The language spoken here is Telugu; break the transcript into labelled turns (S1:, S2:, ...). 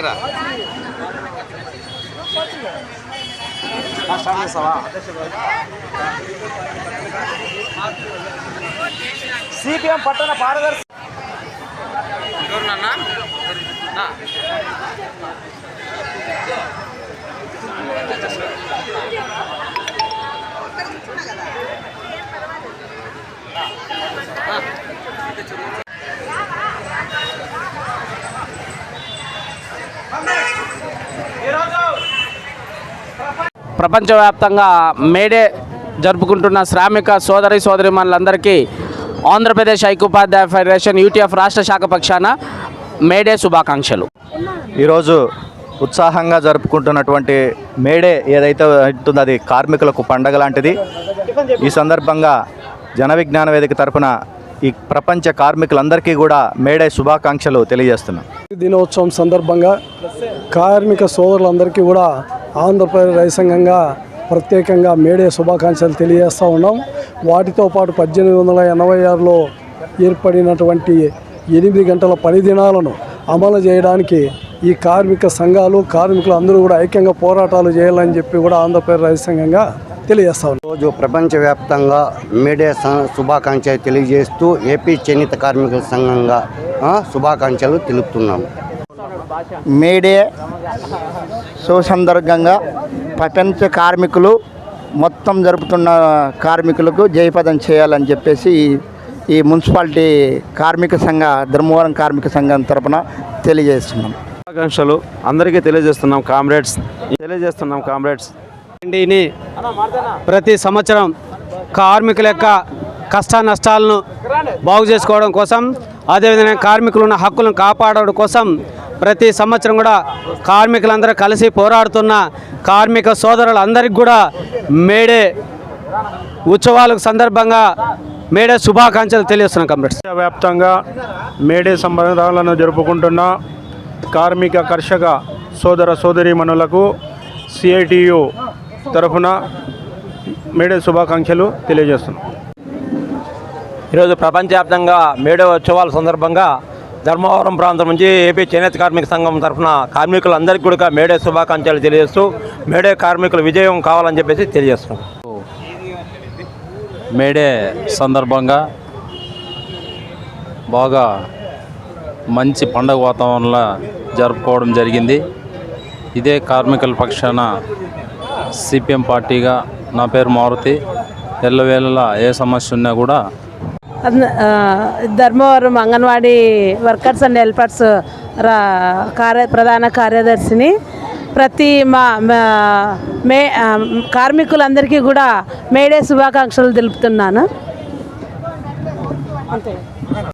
S1: Kira.
S2: సిపిఎం పట్టణ పారదర్శి
S3: ప్రపంచవ్యాప్తంగా మేడే జరుపుకుంటున్న శ్రామిక సోదరీమణులందరికీ ఆంధ్రప్రదేశ్ ఐక్యోపాధ్యాయ ఫెడరేషన్ యూటీఎఫ్ రాష్ట్ర శాఖ పక్షాన మేడే శుభాకాంక్షలు.
S4: ఈరోజు ఉత్సాహంగా జరుపుకుంటున్నటువంటి మేడే ఏదైతే ఉంటుందో అది కార్మికులకు పండగ లాంటిది. ఈ సందర్భంగా జన విజ్ఞాన వేదిక తరపున ఈ ప్రపంచ కార్మికులందరికీ కూడా మేడే శుభాకాంక్షలు తెలియజేస్తున్నాం.
S5: దినోత్సవం సందర్భంగా కార్మిక సోదరులందరికీ కూడా ఆంధ్రప్రదేశ్ రైతు సంఘంగా ప్రత్యేకంగా మేడే శుభాకాంక్షలు తెలియజేస్తూ ఉన్నాం. వాటితో పాటు 1886లో ఏర్పడినటువంటి 8 గంటల పని దినాలను అమలు చేయడానికి ఈ కార్మిక సంఘాలు కార్మికులు అందరూ కూడా ఐక్యంగా పోరాటాలు చేయాలని చెప్పి కూడా ఆంధ్రప్రదేశ్ రైతు సంఘంగా తెలియజేస్తా ఉన్నాం.
S6: రోజు ప్రపంచవ్యాప్తంగా మేడే శుభాకాంక్షలు తెలియజేస్తూ ఏపీ చేనేత కార్మికుల సంఘంగా శుభాకాంక్షలు తెలుపుతున్నాము.
S7: మేడే సందర్భంగా ప్రపంచ కార్మికులు మొత్తం జరుపుతున్న కార్మికులకు జయపదం చేయాలని చెప్పేసి ఈ మున్సిపాలిటీ కార్మిక సంఘ ధర్మవరం కార్మిక సంఘం తరపున తెలియజేస్తున్నాం.
S4: శుభాకాంక్షలు అందరికీ తెలియజేస్తున్నాం కామ్రేడ్స్.
S2: ప్రతి సంవత్సరం కార్మికుల యొక్క కష్ట నష్టాలను బాగు చేసుకోవడం కోసం, అదేవిధంగా కార్మికులు ఉన్న హక్కులను కాపాడడం కోసం ప్రతి సంవత్సరం కూడా కార్మికులందరూ కలిసి పోరాడుతున్న కార్మిక సోదరులందరికీ కూడా మేడే ఉత్సవాలకు సందర్భంగా మేడే శుభాకాంక్షలు తెలియజేస్తున్నాం. కామ్రేడ్స్,
S8: వ్యాప్తంగా మేడే సంబరాలను జరుపుకుంటున్న కార్మిక కర్షక సోదరీమణులకు సిఐటియు తరఫున మేడే శుభాకాంక్షలు తెలియజేస్తున్నాం.
S1: ఈరోజు ప్రపంచవ్యాప్తంగా మేడే ఉత్సవాల సందర్భంగా ధర్మవరం ప్రాంతం నుంచి ఏపీ చేనేత కార్మిక సంఘం తరఫున కార్మికులందరికీ కూడా మేడే శుభాకాంక్షలు తెలియజేస్తూ మేడే కార్మికుల విజయం కావాలని చెప్పేసి తెలియజేస్తున్నాం.
S9: మేడే సందర్భంగా బాగా మంచి పండగ వాతావరణంలో జరుపుకోవడం జరిగింది. ఇదే కార్మికుల పక్షాన సిపిఎం పార్టీగా నా పేరు మారుతి. ఎల్లవేళలా ఏ సమస్య ఉన్నా కూడా
S10: Dharmavaram anganwadi workers and helpers ప్రధాన కార్యదర్శిని. ప్రతి కార్మికులందరికీ కూడా మేడే శుభాకాంక్షలు తెలుపుతున్నాను. అంతే.